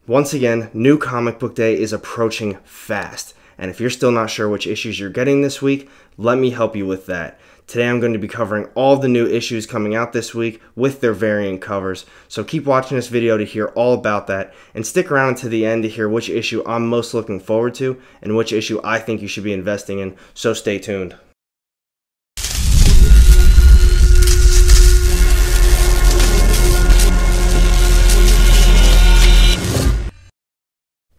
Once again, new comic book day is approaching fast, and if you're still not sure which issues you're getting this week, let me help you with that. Today I'm going to be covering all the new issues coming out this week with their variant covers, so keep watching this video to hear all about that, and stick around to the end to hear which issue I'm most looking forward to, and which issue I think you should be investing in, so stay tuned.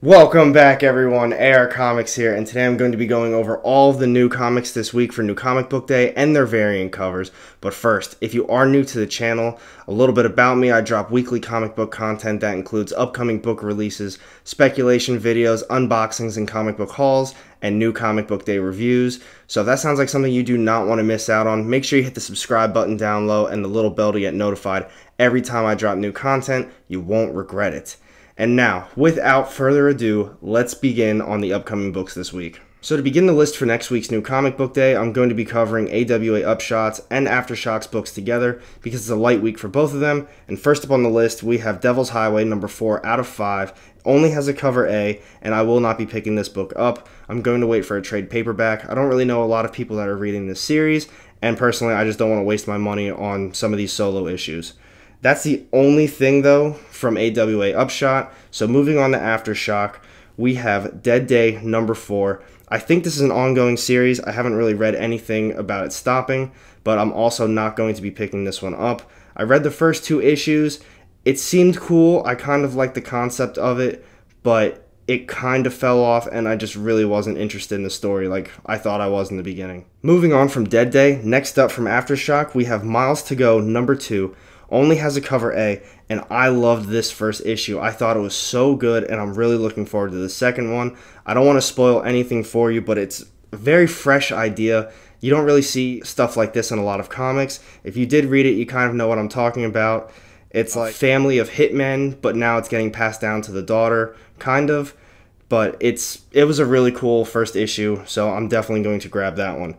Welcome back everyone, AR Comics here, and today I'm going to be going over all of the new comics this week for New Comic Book Day and their variant covers. But first, if you are new to the channel, a little bit about me: I drop weekly comic book content that includes upcoming book releases, speculation videos, unboxings and comic book hauls, and New Comic Book Day reviews. So if that sounds like something you do not want to miss out on, make sure you hit the subscribe button down low and the little bell to get notified every time I drop new content. You won't regret it. And now, without further ado, let's begin on the upcoming books this week. So to begin the list for next week's New Comic Book Day, I'm going to be covering AWA Aftershocks and Aftershock's books together because it's a light week for both of them. And first up on the list, we have Devil's Highway number 4 out of 5. It only has a cover A, and I will not be picking this book up. I'm going to wait for a trade paperback. I don't really know a lot of people that are reading this series, and personally, I just don't want to waste my money on some of these solo issues. That's the only thing, though, from AWA Upshot. So moving on to Aftershock, we have Dead Day number 4. I think this is an ongoing series. I haven't really read anything about it stopping, but I'm also not going to be picking this one up. I read the first 2 issues. It seemed cool. I kind of liked the concept of it, but it kind of fell off, and I just really wasn't interested in the story like I thought I was in the beginning. Moving on from Dead Day, next up from Aftershock, we have Miles to Go number 2. Only has a cover A, and I loved this first issue. I thought it was so good, and I'm really looking forward to the second one. I don't want to spoil anything for you, but it's a very fresh idea. You don't really see stuff like this in a lot of comics. If you did read it, you kind of know what I'm talking about. It's like family of hitmen, but now it's getting passed down to the daughter, kind of. But it was a really cool first issue, so I'm definitely going to grab that one.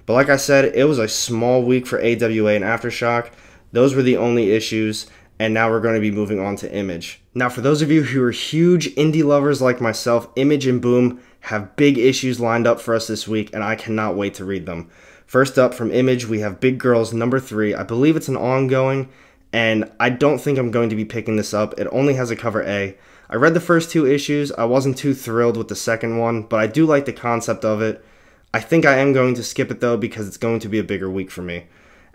But like I said, it was a small week for AWA and Aftershock. Those were the only issues, and now we're going to be moving on to Image. Now, for those of you who are huge indie lovers like myself, Image and Boom have big issues lined up for us this week, and I cannot wait to read them. First up from Image, we have Big Girls number 3. I believe it's an ongoing, and I don't think I'm going to be picking this up. It only has a cover A. I read the first 2 issues. I wasn't too thrilled with the second one, but I do like the concept of it. I think I am going to skip it, though, because it's going to be a bigger week for me.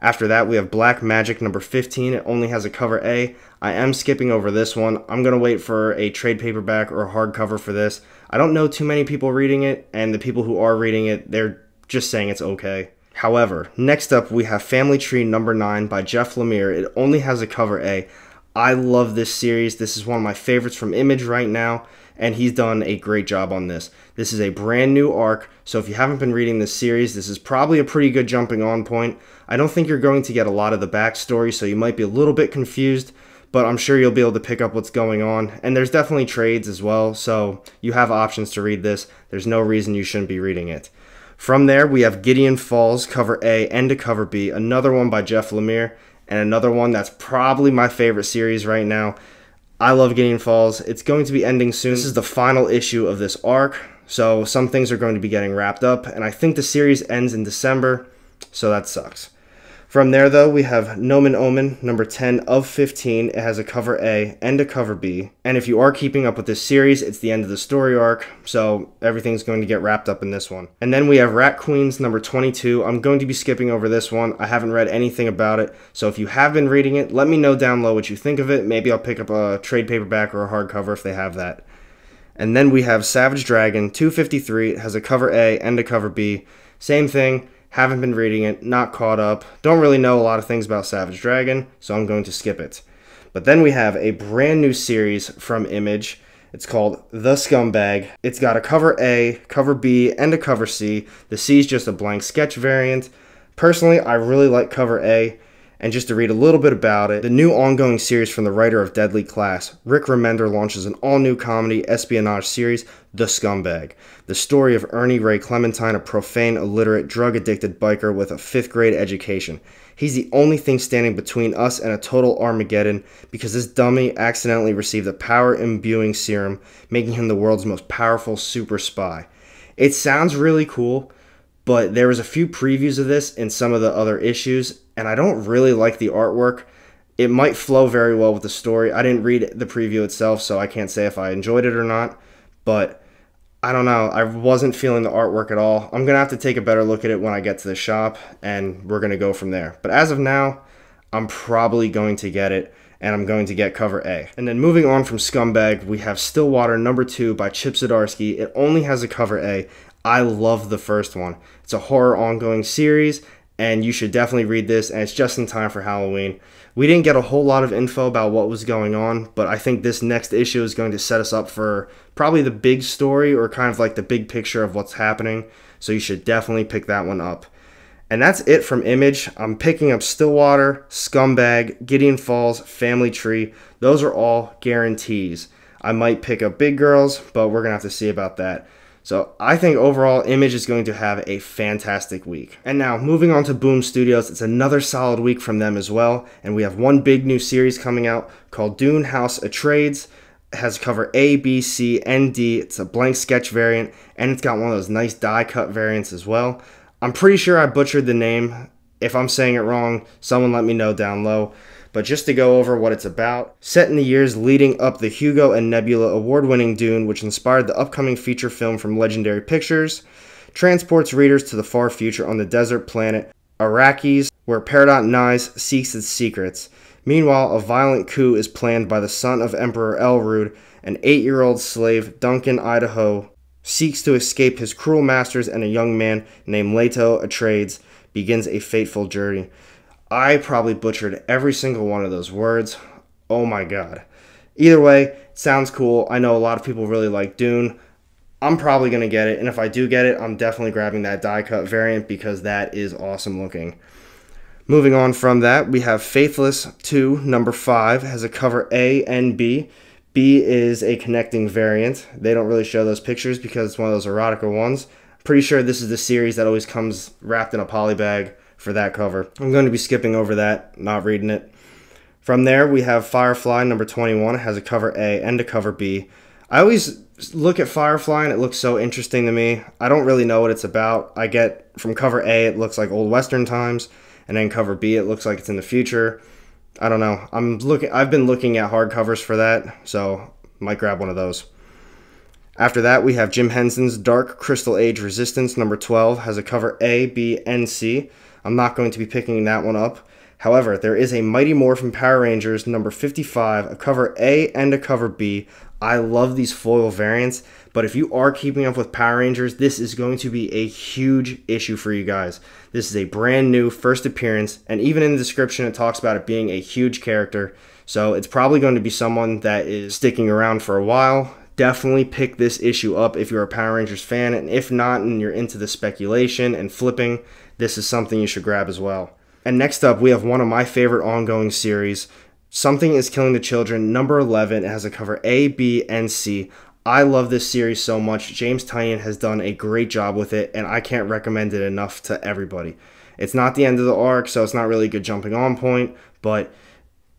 After that, we have Black Magic number 15. It only has a cover A. I am skipping over this one. I'm going to wait for a trade paperback or a hardcover for this. I don't know too many people reading it, and the people who are reading it, they're just saying it's okay. However, next up, we have Family Tree number 9 by Jeff Lemire. It only has a cover A. I love this series. This is one of my favorites from Image right now, and he's done a great job on this. This is a brand new arc, so if you haven't been reading this series, this is probably a pretty good jumping on point. I don't think you're going to get a lot of the backstory, so you might be a little bit confused, but I'm sure you'll be able to pick up what's going on. And there's definitely trades as well, so you have options to read this. There's no reason you shouldn't be reading it. From there, we have Gideon Falls, cover A and a cover B, another one by Jeff Lemire, and another one that's probably my favorite series right now. I love Gideon Falls. It's going to be ending soon. This is the final issue of this arc, so some things are going to be getting wrapped up, and I think the series ends in December, so that sucks. From there, though, we have Nomen Omen, number 10 of 15. It has a cover A and a cover B. And if you are keeping up with this series, it's the end of the story arc, so everything's going to get wrapped up in this one. And then we have Rat Queens, number 22. I'm going to be skipping over this one. I haven't read anything about it, so if you have been reading it, let me know down below what you think of it. Maybe I'll pick up a trade paperback or a hardcover if they have that. And then we have Savage Dragon, 253. It has a cover A and a cover B. Same thing. Haven't been reading it, not caught up, don't really know a lot of things about Savage Dragon, so I'm going to skip it. But then we have a brand new series from Image. It's called The Scumbag. It's got a cover A, cover B, and a cover C. The C is just a blank sketch variant. Personally, I really like cover A. And just to read a little bit about it, the new ongoing series from the writer of Deadly Class, Rick Remender, launches an all-new comedy espionage series, The Scumbag. The story of Ernie Ray Clementine, a profane, illiterate, drug-addicted biker with a 5th grade education. He's the only thing standing between us and a total Armageddon because this dummy accidentally received a power-imbuing serum, making him the world's most powerful super spy. It sounds really cool, but there was a few previews of this in some of the other issues, and I don't really like the artwork. It might flow very well with the story. I didn't read the preview itself, so I can't say if I enjoyed it or not, but I don't know. I wasn't feeling the artwork at all. I'm going to have to take a better look at it when I get to the shop, and we're going to go from there. But as of now, I'm probably going to get it, and I'm going to get cover A. And then moving on from Scumbag, we have Stillwater #2 by Chip Zdarsky. It only has a cover A. I love the first one. It's a horror ongoing series, and you should definitely read this, and it's just in time for Halloween. We didn't get a whole lot of info about what was going on, but I think this next issue is going to set us up for probably the big story or kind of like the big picture of what's happening, so you should definitely pick that one up. And that's it from Image. I'm picking up Stillwater, Scumbag, Gideon Falls, Family Tree. Those are all guarantees. I might pick up Big Girls, but we're going to have to see about that. So I think overall Image is going to have a fantastic week. And now moving on to Boom Studios, it's another solid week from them as well. And we have one big new series coming out called Dune House Atreides. It has cover A, B, C, and D. It's a blank sketch variant, and it's got one of those nice die cut variants as well. I'm pretty sure I butchered the name. If I'm saying it wrong, someone let me know down low. But just to go over what it's about, set in the years leading up the Hugo and Nebula award-winning Dune, which inspired the upcoming feature film from Legendary Pictures, transports readers to the far future on the desert planet Arrakis, where Peridot Nyes seeks its secrets. Meanwhile, a violent coup is planned by the son of Emperor Elrond. An 8-year-old slave, Duncan Idaho, seeks to escape his cruel masters, and a young man named Leto Atreides begins a fateful journey. I probably butchered every single one of those words. Oh my god. Either way, sounds cool. I know a lot of people really like Dune. I'm probably going to get it, and if I do get it, I'm definitely grabbing that die cut variant because that is awesome looking. Moving on from that, we have Faithless 2, #5, has a cover A and B. B is a connecting variant. They don't really show those pictures because it's one of those erotica ones. Pretty sure this is the series that always comes wrapped in a poly bag for that cover. I'm going to be skipping over that, not reading it. From there, we have Firefly #21. It has a cover A and a cover B. I always look at Firefly and it looks so interesting to me. I don't really know what it's about. I get from cover A, it looks like old Western times, and then cover B, it looks like it's in the future. I don't know. I've been looking at hardcovers for that, so might grab one of those. After that, we have Jim Henson's Dark Crystal Age Resistance #12, has a cover A, B, and C. I'm not going to be picking that one up. However, there is a Mighty Morphin Power Rangers #55, a cover A and a cover B. I love these foil variants, but if you are keeping up with Power Rangers, this is going to be a huge issue for you guys. This is a brand new first appearance, and even in the description it talks about it being a huge character, so it's probably going to be someone that is sticking around for a while. Definitely pick this issue up if you're a Power Rangers fan, and if not and you're into the speculation and flipping, this is something you should grab as well. And next up, we have one of my favorite ongoing series, Something is Killing the Children, #11. It has a cover A, B, and C. I love this series so much. James Tynion has done a great job with it, and I can't recommend it enough to everybody. It's not the end of the arc, so it's not really a good jumping on point, but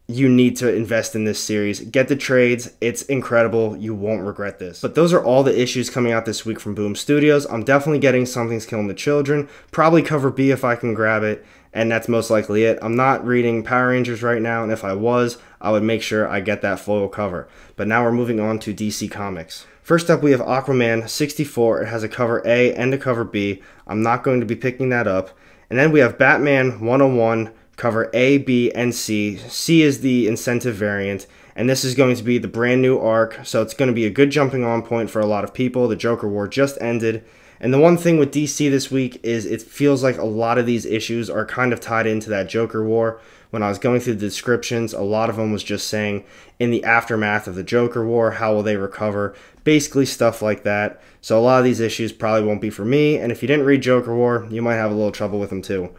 you need to invest in this series. Get the trades. It's incredible. You won't regret this. But those are all the issues coming out this week from Boom Studios. I'm definitely getting Something's Killing the Children. Probably cover B if I can grab it, and that's most likely it. I'm not reading Power Rangers right now, and if I was, I would make sure I get that foil cover. But now we're moving on to DC Comics. First up, we have Aquaman #64. It has a cover A and a cover B. I'm not going to be picking that up. And then we have Batman 101, cover A, B, and C. C is the incentive variant, and this is going to be the brand new arc, so it's going to be a good jumping on point for a lot of people. The Joker War just ended, and the one thing with DC this week is it feels like a lot of these issues are kind of tied into that Joker War. When I was going through the descriptions, a lot of them was just saying, in the aftermath of the Joker War, how will they recover? Basically stuff like that. So a lot of these issues probably won't be for me, and if you didn't read Joker War, you might have a little trouble with them too.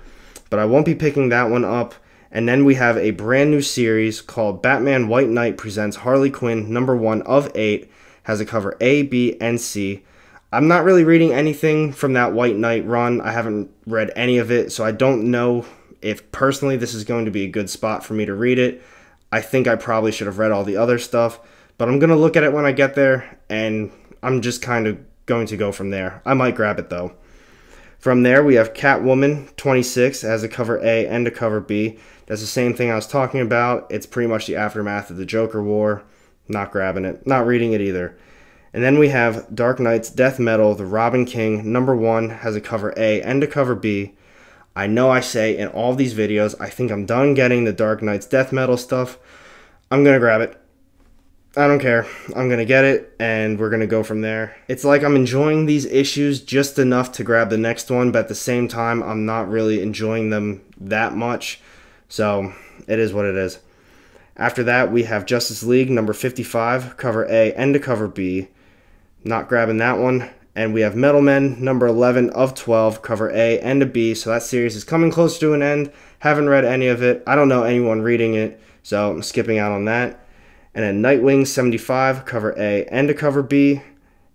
But I won't be picking that one up. And then we have a brand new series called Batman White Knight Presents Harley Quinn #1 of 8. Has a cover A, B, and C. I'm not really reading anything from that White Knight run. I haven't read any of it, so I don't know if personally this is going to be a good spot for me to read it. I think I probably should have read all the other stuff, but I'm going to look at it when I get there, and I'm just kind of going to go from there. I might grab it though. From there, we have Catwoman 26 as a cover A and a cover B. That's the same thing I was talking about. It's pretty much the aftermath of the Joker War. Not grabbing it. Not reading it either. And then we have Dark Knight's Death Metal, the Robin King, #1, has a cover A and a cover B. I know I say in all these videos, I think I'm done getting the Dark Knight's Death Metal stuff. I'm going to grab it. I don't care. I'm going to get it, and we're going to go from there. It's like I'm enjoying these issues just enough to grab the next one, but at the same time, I'm not really enjoying them that much. So, it is what it is. After that, we have Justice League #55, cover A and a cover B. Not grabbing that one. And we have Metal Men #11 of 12, cover A and a B. So that series is coming close to an end. Haven't read any of it. I don't know anyone reading it, so I'm skipping out on that. And then Nightwing 75, cover A and a cover B.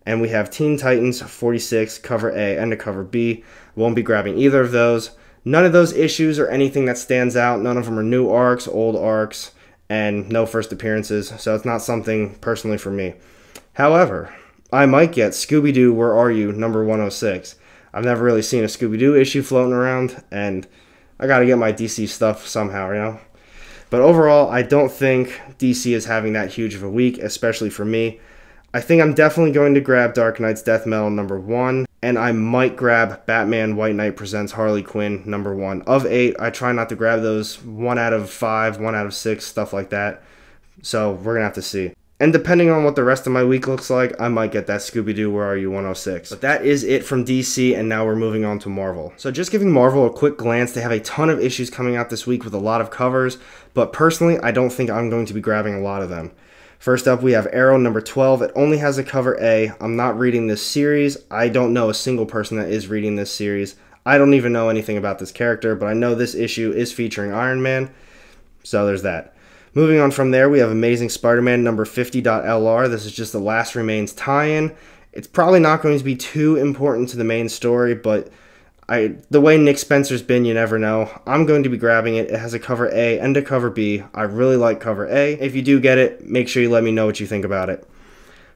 And we have Teen Titans 46, cover A and a cover B. Won't be grabbing either of those. None of those issues are anything that stands out. None of them are new arcs, old arcs, and no first appearances. So it's not something personally for me. However, I might get Scooby-Doo, Where Are You, #106. I've never really seen a Scooby-Doo issue floating around, and I gotta get my DC stuff somehow, you know? But overall, I don't think DC is having that huge of a week, especially for me. I think I'm definitely going to grab Dark Knight's Death Metal #1, and I might grab Batman White Knight Presents Harley Quinn #1 of 8. I try not to grab those 1 out of 5, 1 out of 6, stuff like that. So we're going to have to see. And depending on what the rest of my week looks like, I might get that Scooby-Doo Where Are You 106. But that is it from DC, and now we're moving on to Marvel. So just giving Marvel a quick glance, they have a ton of issues coming out this week with a lot of covers, but personally, I don't think I'm going to be grabbing a lot of them. First up, we have Arrow #12. It only has a cover A. I'm not reading this series. I don't know a single person that is reading this series. I don't even know anything about this character, but I know this issue is featuring Iron Man, so there's that. Moving on from there, we have Amazing Spider-Man #50.LR. This is just the Last Remains tie-in. It's probably not going to be too important to the main story, but the way Nick Spencer's been, you never know. I'm going to be grabbing it. It has a cover A and a cover B. I really like cover A. If you do get it, make sure you let me know what you think about it.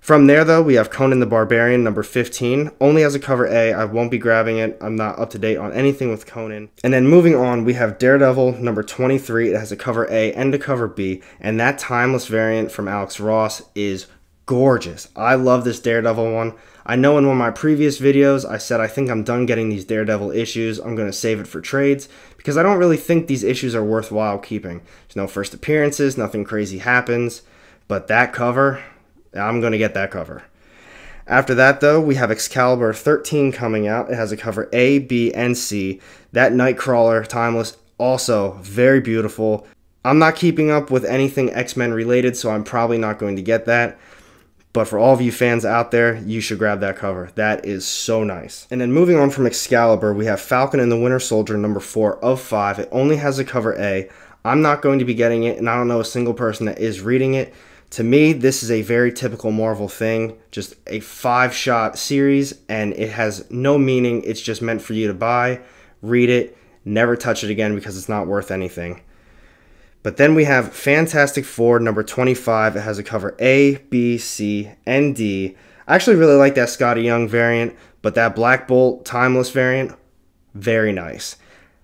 From there, though, we have Conan the Barbarian #15. Only has a cover A. I won't be grabbing it. I'm not up to date on anything with Conan. And then moving on, we have Daredevil #23. It has a cover A and a cover B. And that timeless variant from Alex Ross is gorgeous. I love this Daredevil one. I know in one of my previous videos, I said I think I'm done getting these Daredevil issues. I'm going to save it for trades because I don't really think these issues are worthwhile keeping. There's no first appearances. Nothing crazy happens. But that cover, I'm going to get that cover. After that, though, we have Excalibur 13 coming out. It has a cover A, B, and C. That Nightcrawler Timeless, also very beautiful. I'm not keeping up with anything X-Men related, so I'm probably not going to get that. But for all of you fans out there, you should grab that cover. That is so nice. And then moving on from Excalibur, we have Falcon and the Winter Soldier #4 of 5. It only has a cover A. I'm not going to be getting it, and I don't know a single person that is reading it. To me, this is a very typical Marvel thing, just a 5-shot series, and it has no meaning. It's just meant for you to buy, read it, never touch it again because it's not worth anything. But then we have Fantastic Four #25. It has a cover A, B, C, and D. I actually really like that Scotty Young variant, but that Black Bolt Timeless variant, very nice.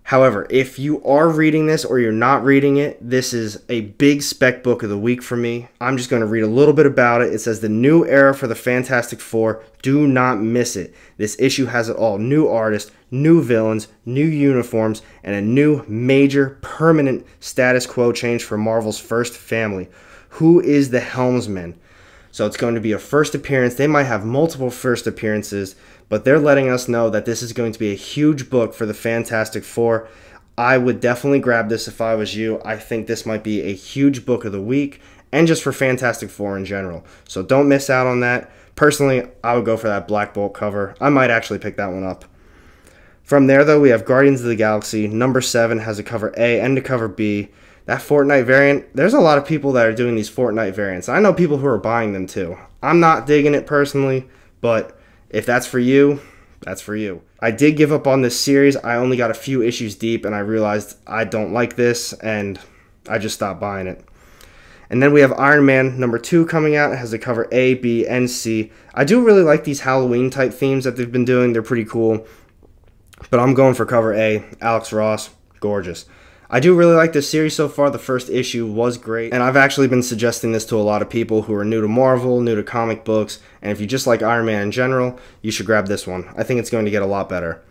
However, if you are reading this or you're not reading it, this is a big spec book of the week for me. I'm just going to read a little bit about it. It says the new era for the Fantastic Four. Do not miss it. This issue has it all. New artists, new villains, new uniforms, and a new major permanent status quo change for Marvel's first family. Who is the Helmsman? So it's going to be a first appearance. They might have multiple first appearances, but they're letting us know that this is going to be a huge book for the Fantastic Four. I would definitely grab this if I was you. I think this might be a huge book of the week, and just for Fantastic Four in general. So don't miss out on that. Personally, I would go for that Black Bolt cover. I might actually pick that one up. From there, though, we have Guardians of the Galaxy. #7 has a cover A and a cover B. That Fortnite variant, there's a lot of people that are doing these Fortnite variants. I know people who are buying them too. I'm not digging it personally, but if that's for you, that's for you. I did give up on this series. I only got a few issues deep and I realized I don't like this and I just stopped buying it. And then we have Iron Man number 2 coming out. It has the cover A, B, and C. I do really like these Halloween type themes that they've been doing. They're pretty cool. But I'm going for cover A. Alex Ross, gorgeous. I do really like this series so far. The first issue was great. And I've actually been suggesting this to a lot of people who are new to Marvel, new to comic books. And if you just like Iron Man in general, you should grab this one. I think it's going to get a lot better.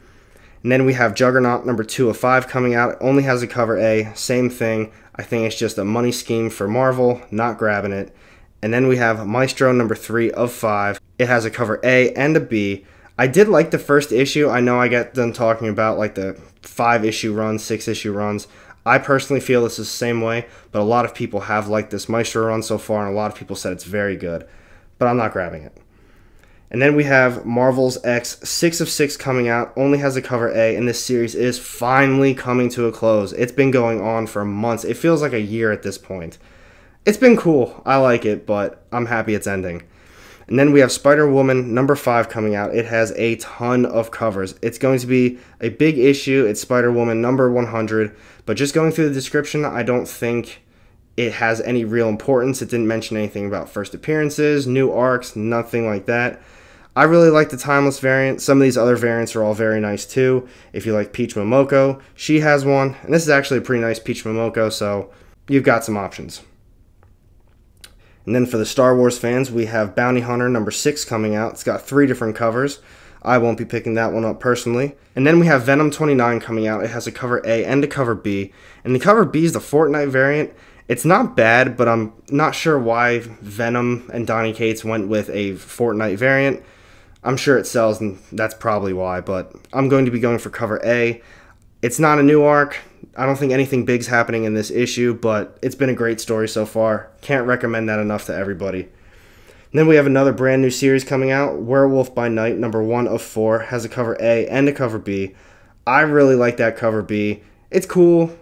And then we have Juggernaut number 2 of 5 coming out. It only has a cover A. Same thing. I think it's just a money scheme for Marvel, not grabbing it. And then we have Maestro number 3 of 5. It has a cover A and a B. I did like the first issue. I know I get done talking about like the 5-issue runs, 6-issue runs. I personally feel this is the same way, but a lot of people have liked this Maestro run so far, and a lot of people said it's very good. But I'm not grabbing it. And then we have Marvel's X 6 of 6 coming out. Only has a cover A, and this series is finally coming to a close. It's been going on for months. It feels like a year at this point. It's been cool. I like it, but I'm happy it's ending. And then we have Spider-Woman number 5 coming out. It has a ton of covers. It's going to be a big issue. It's Spider-Woman number 100. But just going through the description, I don't think it has any real importance. It didn't mention anything about first appearances, new arcs, nothing like that. I really like the Timeless variant. Some of these other variants are all very nice too. If you like Peach Momoko, she has one. And this is actually a pretty nice Peach Momoko, so you've got some options. And then for the Star Wars fans, we have Bounty Hunter number 6 coming out. It's got 3 different covers. I won't be picking that one up personally. And then we have Venom 29 coming out. It has a cover A and a cover B. And the cover B is the Fortnite variant. It's not bad, but I'm not sure why Venom and Donny Cates went with a Fortnite variant. I'm sure it sells, and that's probably why, but I'm going to be going for cover A. It's not a new arc. I don't think anything big's happening in this issue, but it's been a great story so far. Can't recommend that enough to everybody. And then we have another brand new series coming out. Werewolf by Night, number 1 of 4, has a cover A and a cover B. I really like that cover B. It's cool,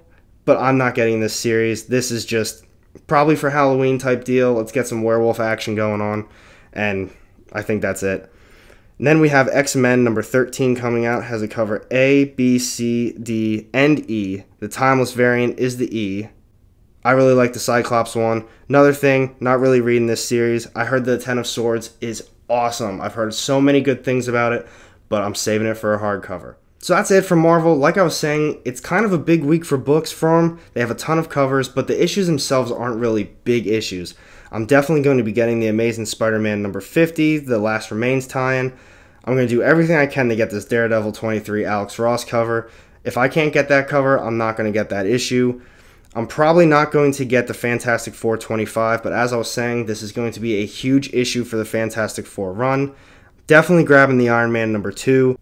but I'm not getting this series. This is just probably for Halloween type deal. Let's get some werewolf action going on, and I think that's it. And then we have X-Men number 13 coming out. Has a cover A, B, C, D, and E. The Timeless variant is the E. I really like the Cyclops one. Another thing, not really reading this series. I heard the Ten of Swords is awesome. I've heard so many good things about it, but I'm saving it for a hardcover. So that's it for Marvel. Like I was saying, it's kind of a big week for books for them. They have a ton of covers, but the issues themselves aren't really big issues. I'm definitely going to be getting the Amazing Spider-Man number 50, the Last Remains tie-in. I'm going to do everything I can to get this Daredevil 23 Alex Ross cover. If I can't get that cover, I'm not going to get that issue. I'm probably not going to get the Fantastic Four 25, but as I was saying, this is going to be a huge issue for the Fantastic Four run. Definitely grabbing the Iron Man number 2.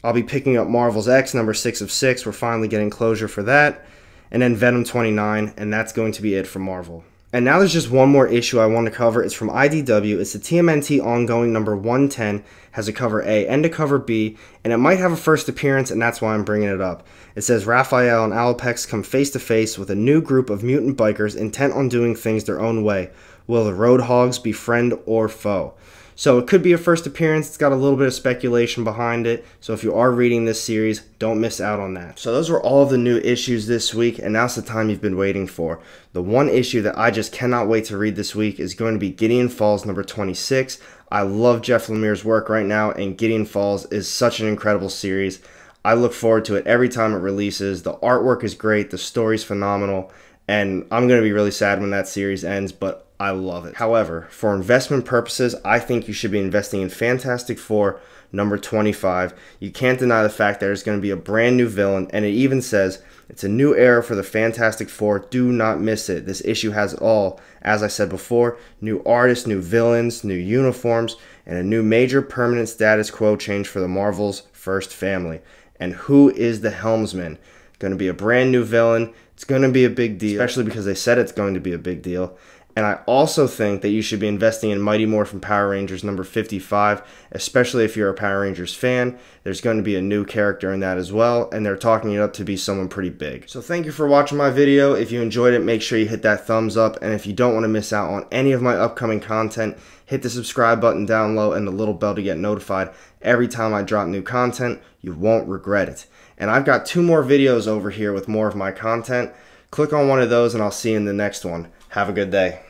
I'll be picking up Marvel's X number 6 of 6. We're finally getting closure for that. And then Venom 29, and that's going to be it for Marvel. And now there's just one more issue I want to cover. It's from IDW. It's the TMNT ongoing number 110. Has a cover A and a cover B, and it might have a first appearance, and that's why I'm bringing it up. It says Raphael and Alopex come face to face with a new group of mutant bikers intent on doing things their own way. Will the Roadhogs be friend or foe? So it could be a first appearance. It's got a little bit of speculation behind it. So if you are reading this series, don't miss out on that. So those were all of the new issues this week, and now's the time you've been waiting for. The one issue that I just cannot wait to read this week is going to be Gideon Falls number 26. I love Jeff Lemire's work right now, and Gideon Falls is such an incredible series. I look forward to it every time it releases. The artwork is great, the story's phenomenal, and I'm going to be really sad when that series ends, but I love it. However, for investment purposes, I think you should be investing in Fantastic Four number 25. You can't deny the fact that there's going to be a brand new villain, and it even says it's a new era for the Fantastic Four. Do not miss it. This issue has it all. As I said before, new artists, new villains, new uniforms, and a new major permanent status quo change for the Marvel's first family. And who is the Helmsman? Going to be a brand new villain. It's going to be a big deal, especially because they said it's going to be a big deal. And I also think that you should be investing in Mighty Morphin Power Rangers number 55, especially if you're a Power Rangers fan. There's going to be a new character in that as well, and they're talking it up to be someone pretty big. So thank you for watching my video. If you enjoyed it, make sure you hit that thumbs up, and if you don't want to miss out on any of my upcoming content, hit the subscribe button down low and the little bell to get notified every time I drop new content. You won't regret it. And I've got 2 more videos over here with more of my content. Click on one of those and I'll see you in the next one. Have a good day.